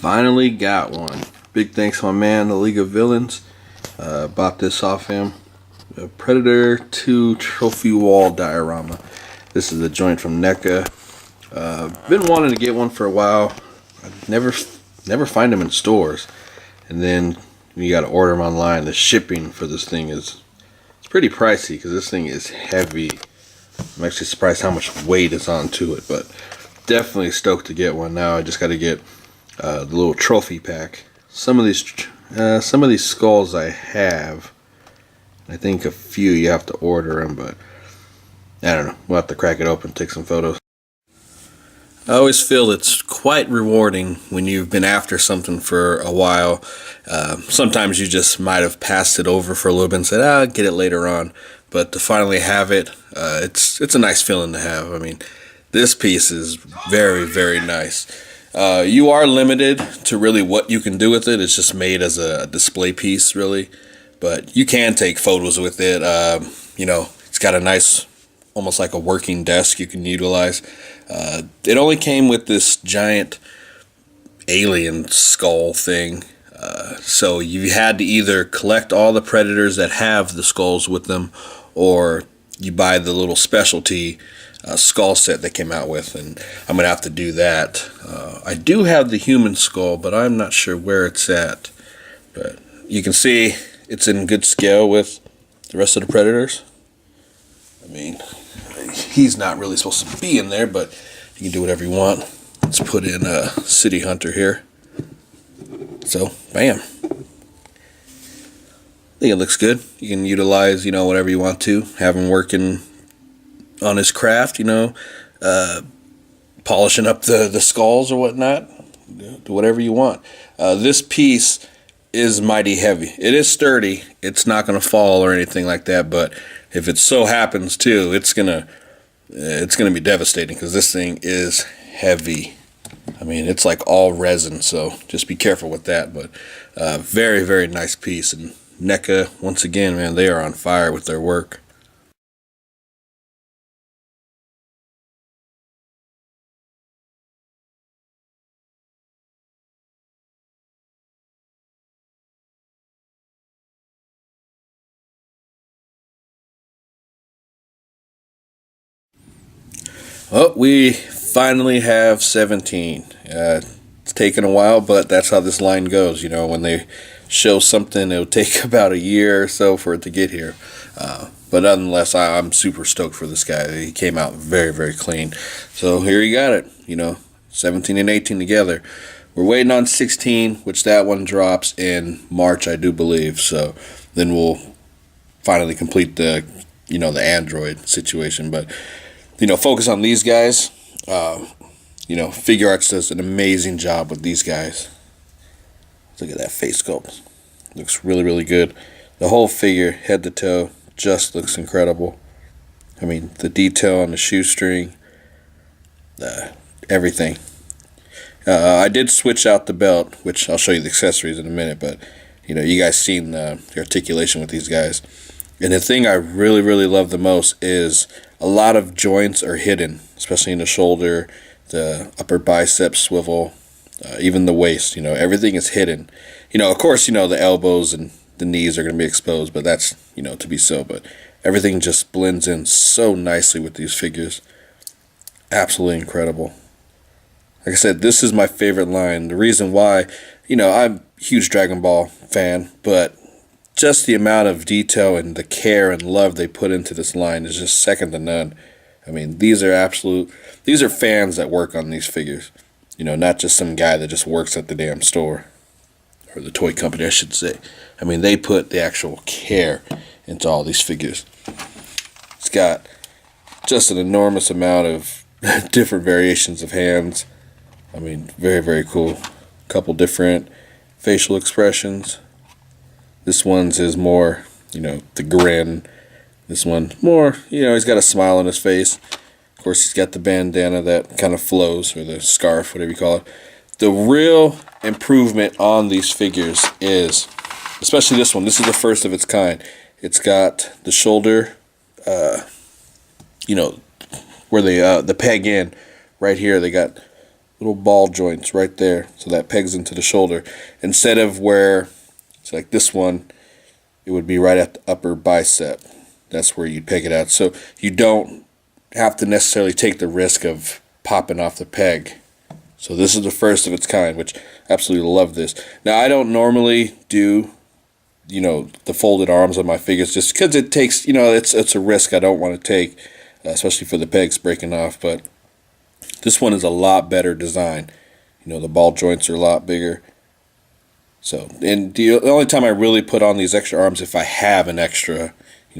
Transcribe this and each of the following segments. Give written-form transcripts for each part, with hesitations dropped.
finally got one. Big thanks to my man, the League of Villains. Bought this off him. A Predator 2 trophy wall diorama. This is a joint from NECA. Been wanting to get one for a while. I never find them in stores. And then you got to order them online. The shipping for this thing is pretty pricey because this thing is heavy. I'm actually surprised how much weight is onto it, but definitely stoked to get one. Now I just got to get the little trophy pack. Some of these skulls I have. I think a few you have to order them, but I don't know. We'll have to crack it open, take some photos. I always feel it's quite rewarding when you've been after something for a while. Sometimes you just might have passed it over for a little bit and said, I'll get it later on. But to finally have it, it's a nice feeling to have. I mean, this piece is very, very nice. You are limited to really what you can do with it. It's just made as a display piece, really. But you can take photos with it. It's got a nice, almost like a working desk you can utilize. It only came with this giant alien skull thing. So you had to either collect all the Predators that have the skulls with them, or you buy the little specialty skull set they came out with, and I'm going to have to do that. I do have the human skull, but I'm not sure where it's at. But you can see it's in good scale with the rest of the Predators. I mean, he's not really supposed to be in there, but you can do whatever you want. Let's put in a City Hunter here. So, bam. I think it looks good. You can utilize, whatever you want to. Have him working on his craft, polishing up the skulls or whatnot. Do whatever you want. This piece is mighty heavy. It is sturdy. It's not going to fall or anything like that, but if it so happens to, it's gonna be devastating because this thing is heavy. I mean, it's like all resin, so just be careful with that. But very, very nice piece. And NECA, once again, man, they are on fire with their work. Oh, we finally have 17. It's taken a while, but that's how this line goes. When they show something, it'll take about a year or so for it to get here. But nonetheless, I'm super stoked for this guy. He came out very, very clean. So here you got it. 17 and 18 together. We're waiting on 16, which that one drops in March, I do believe. So then we'll finally complete the Android situation. But focus on these guys. Figure Arts does an amazing job with these guys. Look at that face sculpt. Looks really, really good. The whole figure, head to toe, just looks incredible. I mean, the detail on the shoestring, everything. I did switch out the belt, which I'll show you the accessories in a minute, but you guys seen the articulation with these guys. And the thing I really, really love the most is a lot of joints are hidden, especially in the shoulder, the upper bicep swivel, even the waist. Everything is hidden. Of course, the elbows and the knees are going to be exposed, but that's, to be so. But everything just blends in so nicely with these figures. Absolutely incredible. Like I said, this is my favorite line. The reason why, I'm a huge Dragon Ball fan, but just the amount of detail and the care and love they put into this line is just second to none. I mean, these are fans that work on these figures. Not just some guy that just works at the damn store. Or the toy company, I should say. I mean, they put the actual care into all these figures. It's got just an enormous amount of different variations of hands. I mean, very, very cool. Couple different facial expressions. This one's is more, the grin. This one more, he's got a smile on his face. Of course, he's got the bandana that kind of flows, or the scarf, whatever you call it. The real improvement on these figures is, especially this one, this is the first of its kind. It's got the shoulder, where they, the peg in, right here, they got little ball joints right there, so that pegs into the shoulder, instead of where it's like this one, it would be right at the upper bicep. That's where you'd peg it out, so you don't have to necessarily take the risk of popping off the peg. So this is the first of its kind, which I absolutely love this. Now, I don't normally do, the folded arms on my figures, just because it takes, it's a risk I don't want to take, especially for the pegs breaking off. But this one is a lot better design. The ball joints are a lot bigger. So, and the only time I really put on these extra arms if I have an extra,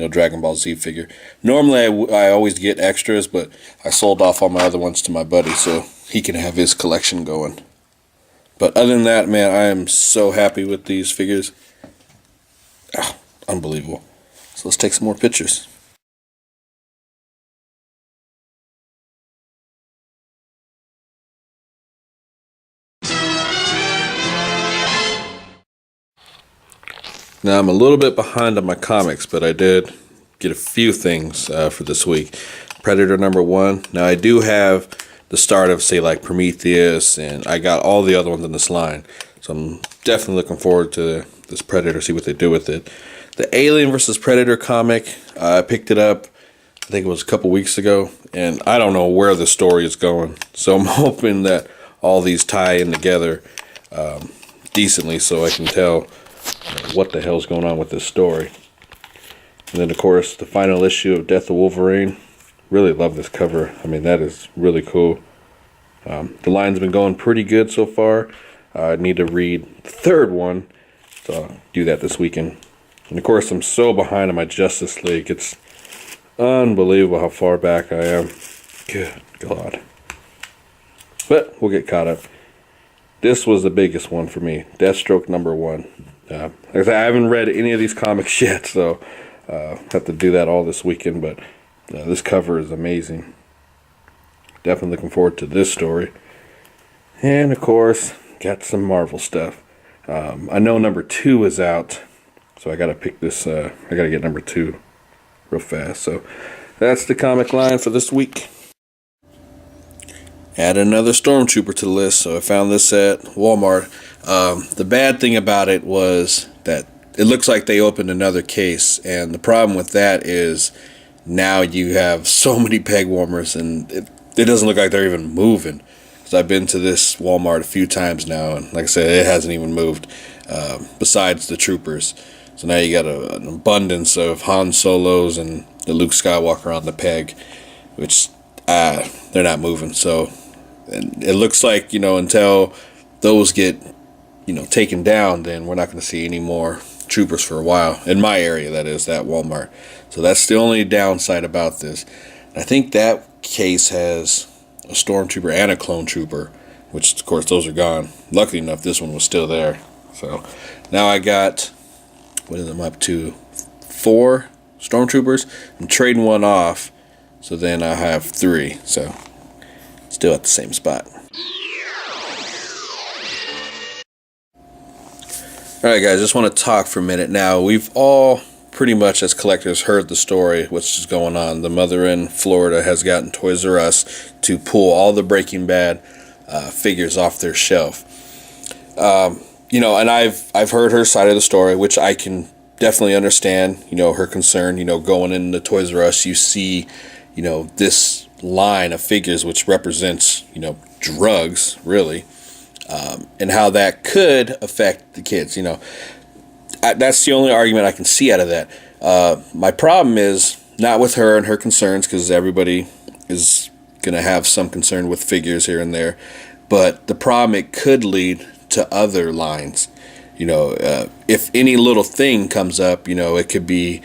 Dragon Ball Z figure. Normally I always get extras, but I sold off all my other ones to my buddy so he can have his collection going. But other than that, man, I am so happy with these figures. Unbelievable. So let's take some more pictures. Now, I'm a little bit behind on my comics, but I did get a few things for this week. Predator #1. Now, I do have the start of, say, like Prometheus, and I got all the other ones in this line. So I'm definitely looking forward to this Predator, see what they do with it. The Alien vs. Predator comic, I picked it up, I think it was a couple weeks ago, and I don't know where the story is going. So I'm hoping that all these tie in together decently so I can tell what the hell's going on with this story. And then, of course, the final issue of Death of Wolverine. Really love this cover. I mean, that is really cool. The line's been going pretty good so far. I need to read the third one, so I'll do that this weekend. And, of course, I'm so behind on my Justice League. It's unbelievable how far back I am. Good God. But we'll get caught up. This was the biggest one for me. Deathstroke #1. Like I said, I haven't read any of these comics yet, so have to do that all this weekend. But this cover is amazing. Definitely looking forward to this story. And of course, got some Marvel stuff. I know #2 is out, so I gotta pick this. I gotta get #2 real fast. So that's the comic line for this week. Add another Stormtrooper to the list. So I found this at Walmart. The bad thing about it was that it looks like they opened another case, and the problem with that is now you have so many peg warmers, and it doesn't look like they're even moving. Because I've been to this Walmart a few times now, and like I said, it hasn't even moved, besides the troopers. So now you got an abundance of Han Solos and the Luke Skywalker on the peg, which they're not moving. So and it looks like, until those get taken down, then we're not going to see any more troopers for a while. In my area, that is, that Walmart. So that's the only downside about this. I think that case has a Stormtrooper and a Clone Trooper, which, of course, those are gone. Luckily enough, this one was still there. So now I got, what is it, I'm up to 4 Stormtroopers. I'm trading one off, so then I have 3. So still at the same spot. Alright guys, just want to talk for a minute now. We've all pretty much as collectors heard the story, what's going on. The mother in Florida has gotten Toys R Us to pull all the Breaking Bad figures off their shelf. And I've heard her side of the story, which I can definitely understand, her concern. Going into Toys R Us, you see, this line of figures which represents, drugs, really. And how that could affect the kids. That's the only argument I can see out of that. My problem is not with her and her concerns, because everybody is going to have some concern with figures here and there. But the problem, it could lead to other lines. If any little thing comes up, it could be,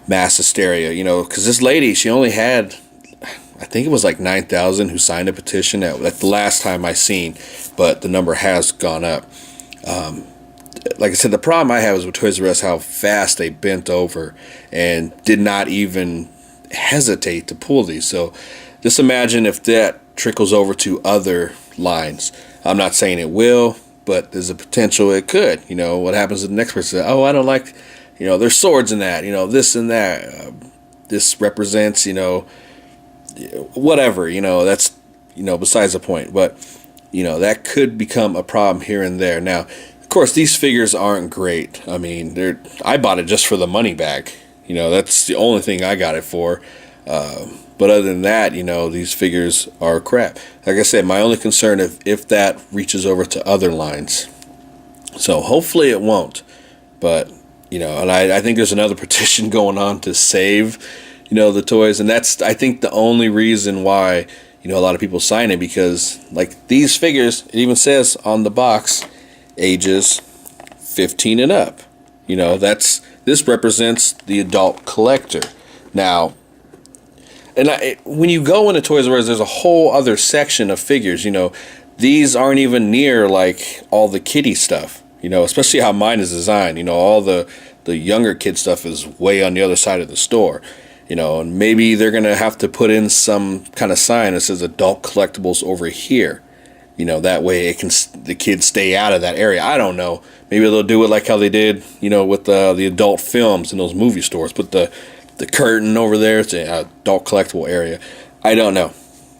mass hysteria. Because this lady, she only had, I think it was like 9,000 who signed a petition at the last time I seen, but the number has gone up. Like I said, the problem I have is with Toys R Us, how fast they bent over and did not even hesitate to pull these. So just imagine if that trickles over to other lines. I'm not saying it will, but there's a potential it could. What happens to the next person? Oh, I don't like, there's swords in that, this and that. This represents, whatever, that's besides the point. But that could become a problem here and there. Now, of course, these figures aren't great. I mean, I bought it just for the money back. That's the only thing I got it for. But other than that, these figures are crap. Like I said, my only concern if that reaches over to other lines. So hopefully it won't. But, and I think there's another petition going on to save, the toys. And that's, I think, the only reason why, a lot of people sign it, because like these figures, it even says on the box, ages 15 and up. This represents the adult collector. Now, when you go into Toys R Us, there's a whole other section of figures. These aren't even near like all the kiddie stuff. Especially how mine is designed. All the younger kid stuff is way on the other side of the store. And maybe they're gonna have to put in some kind of sign that says adult collectibles over here. That way the kids stay out of that area. I don't know. Maybe they'll do it like how they did, with the adult films in those movie stores. Put the curtain over there. It's an adult collectible area. I don't know.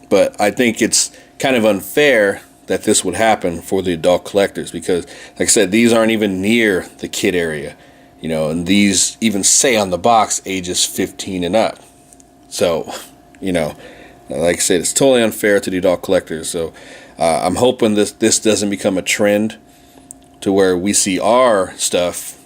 But I think it's kind of unfair that this would happen for the adult collectors, because, like I said, these aren't even near the kid area. And these even say on the box ages 15 and up. So, like I said, it's totally unfair to the adult collectors. So I'm hoping this doesn't become a trend to where we see our stuff,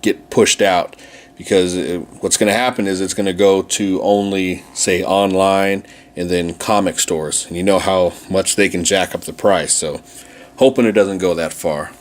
get pushed out, because what's going to happen is it's going to go to only, say, online and then comic stores. And you know how much they can jack up the price. So hoping it doesn't go that far.